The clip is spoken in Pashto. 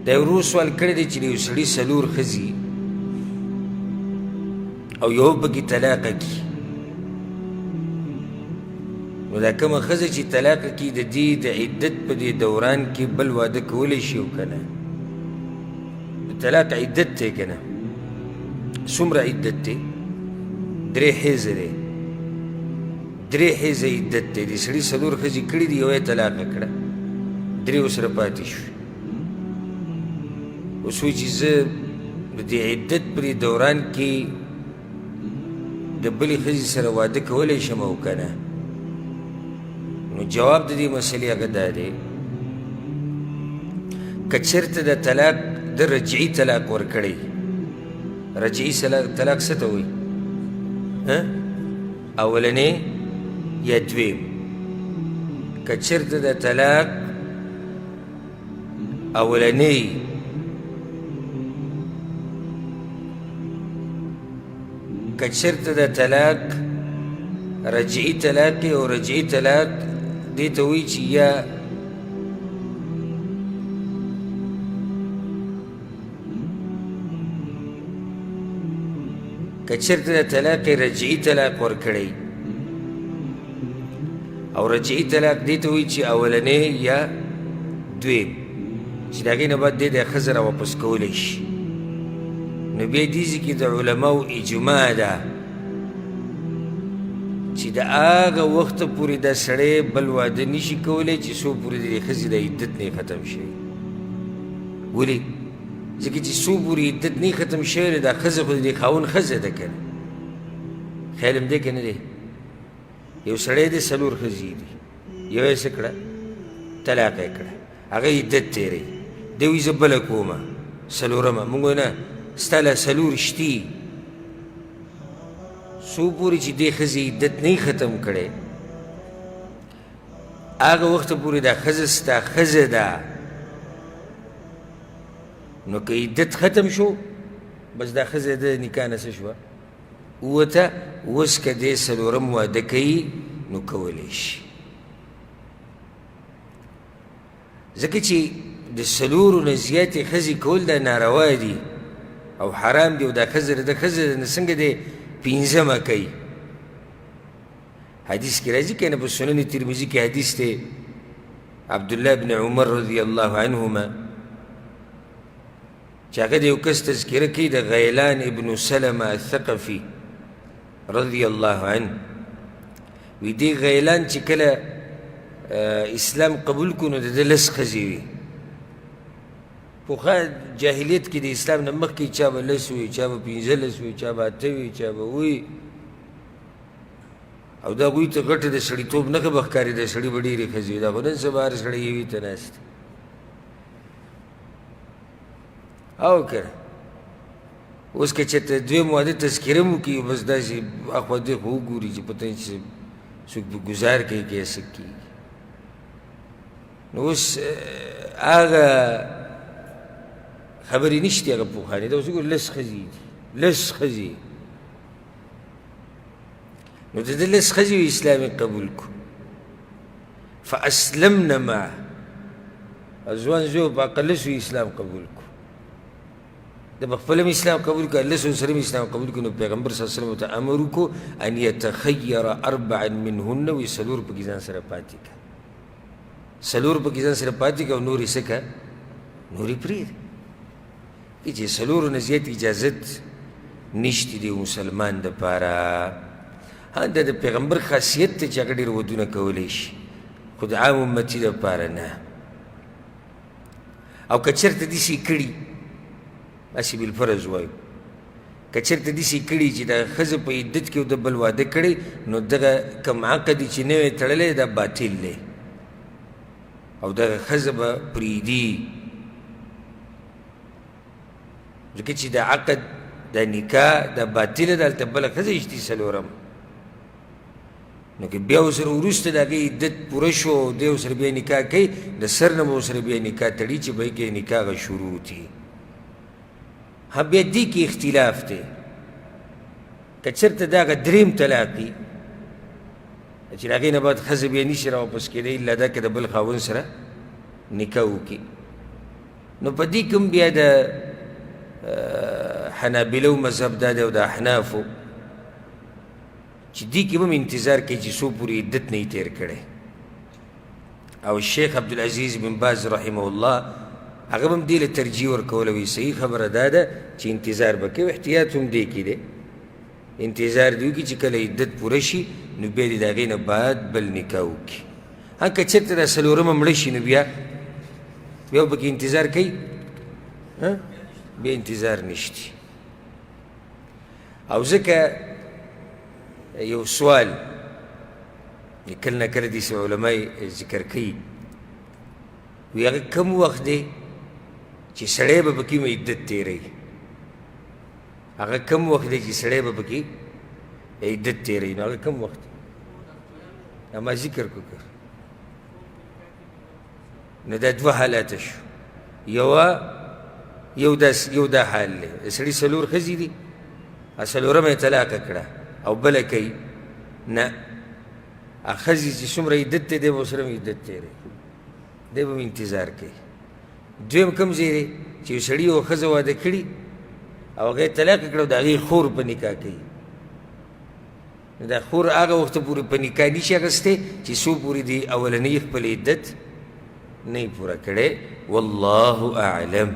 دا یو ورو سوال کړی دی چې د یو سړي څلور ښځې او یو پکې طلاقه کي، نو دا کومه ښځه چې طلاقه کي د دې د عدت په دې دوران کې بل واده کولی شي او که نه؟ د طلاق عدت دی که نه؟ څومره عدت دی؟ 3 حیضه دی، 3 حیضه عدت دی. د سړي څلور ښځې کړي دي، یوه یې طلاقه کړه، 3 ورسره پاتې شوې. اوس وایي چې زه د دې عدت په دې دوران کې د بلې ښځې سره واده کولی شم او که نه؟ نو جواب د دې مسلې هغه دا دی، که چېرته د طلاق د رجعي طلاق ورکړی، رجعي طلاق څه ته وایي؟ اولنی یا دویم؟ که چېرته د طلاق اولنی که چېرته د طلاق رجعي طلاق او رجعي طلاق دې ته وایي چې یا که چېرته د طلاق رجعي طلاق ورکړی او رجعي طلاق دې ته وایي چې اولنی یا دویم، چې د هغې نه بعد دې د ښځه را واپس کولی شي. نو بیا دې ځای کې د علماو اجماع ده چې د هغه وخته پورې دا سړی بل واده نشي کولی چې څو پورې د دې ښځې د عدت نه ختم شوی. ولې؟ ځکه چې څو پورې عدت نه ختم شوی دا ښځه خو د دې خاوند ښځه ده که نه؟ خیال هم دی که نه دی؟ یو سړی دی 4 ښځې دي، یو یې څه کړه؟ طلاقه یې کړه، هغه عدت تېروي. دی وایي زه بله کومه 4مه. موږ وایو نه، ستا له 4 شتي، څو پورې چې دې ښځې عدت نه ختم کړی هغه وخته پورې دا ښځه ستا ښځه ده. نو که عدت ختم شو بس دا ښځه د نکاح نه څه شوه؟ ووته. اوس که دې 4م واده کوي نو کولی شي، ځکه چې د 4 نه زیاتې ښځې کول دا ناروا دي او حرام دي، او دا ښځه د ښځه نه څنګه دی 5مه کوي. حدیث کې راځي که نه؟ په سنن ترمذي کې حدیث دی عبدالله بن عمر رضی الله عنهما چې هغه د یو کس تذکره کوي د غیلان ابن سلمه الثقفي رضی الله عنه. وی دې غیلان چې کله اسلام قبول کړو نو د ده 10 ښځې وي. پخوا جاهلیت کې د اسلام نه مخکې چا به 10 وي، چا به 15 وي، چا به 8 وي، چا به وي، او دا هغوی ته غټه د سړیتوب نښه به ښکاري، د سړي به ډېرې ښځې وي. دا خو نن سبا هر سړی یوې ته ناست دی. او که اوس که چېرته دویم واده تذکره مو وکړي بس داسې اخوا دېخوا وګوري چې پته چې څوک به ګزار کوي که څه کېږي. نو اوس هغه خبرې نشته هغه پوښتنې. دا اوس وګوره 10 ښځې دي، 10 ښځې. نو د ده 10 ښځې اسلام یې قبول کړو، فاسلمن معه. ځوان زوی په اقل 10 اسلام قبول کړو، د به خپله م اسلام قبول کړو، 10 سره م اسلام قبول کړو. نو پیغمبر صلی الله علیه وسلم ته امر وکړو ان یتخیر 4 منهن، وایي 4 پکې ځان سره پاتې کړه، 4 پکې ځان سره پاتې کړه او نورې څه کړه؟ نورې پرېږده. چې 4 نه زیات اجازت نشته دی مسلمان دپاره. دا د پیغمبر خاصیت دی چې هغه ډېر ودونه کولی شي، خو د عام امتي دپاره نه. او که چېرته داسې کړي، هسې بالفرض وایو، که چېرته داسې کړي چې د ښځه په عدت کې د بل واده کړی، نو دغه کوم عقد چې نوی تړلی دا باطل دی او دغه ښځه به پرېږدي، ځکه چې د عقد د نکاح د باطله ده، هلته بله ښځه اشتي 4م. نو که بیا ورسره وروسته د هغې عدت پوره شو او دی ورسره بیا نکاح کوي، د سر نه به ورسره بیا نکاح تړي چې به یې کې نکاح هغه شروع دي. بیا دې کې اختلاف دی. که چېرته د هغه 3م طلاق وي چې د هغې نه بعد ښځه بیا نشي را واپس کېدی الا دا که د بل خاوند سره نکاح وکړي، نو په دې کوم بیا د حنابلو مذهب دا دی او د احنافو چې دې کې هم انتظار کوي چې څو پورې عدت نه یې تېر کړی او شیخ عبدالعزیز بن باز رحمه الله هغه هم دې له ترجیح ورکوله وایي صحیح خبره دا ده چې انتظار به کوي احتیاط هم دې کې دی انتظار دې وکړي چې کله عدت پوره شي نو بیا دې د هغې نه بعد بل نکاح وکړي که چېرته دا څلورمه مړه شي نو بیا به پکې انتظار کوي بیا انتظار نشتی او ځکه یو سوال کله نه کله داسې علما ذکر کوي وایي هغه کم وخت دی چې سړی به پکې عدت تېروي هغه کم وخت دی چې سړی به پکې عدت تېروي نو هغه کم وخت ما ذکر کړو نو دا دوه حالاته شو یو دا حال دی د سړي څلور ښځې دي څلورمه یې طلاقه کړه او بله کوي نه ښځې چې څومره عدت دی دی به ورسره هم عدت تېروي دی به هم انتظار کوي دویم کوم ځای دی چې یو سړي یوه ښځه واده کړي او هغه یې طلاقه کړه او د هغې خور په نکاح کوي نو دا خور هغه وخته پورې په نکاح نشي اخیستی چې څو پورې د اولنۍ خپل عدت نه یې پوره کړی والله اعلم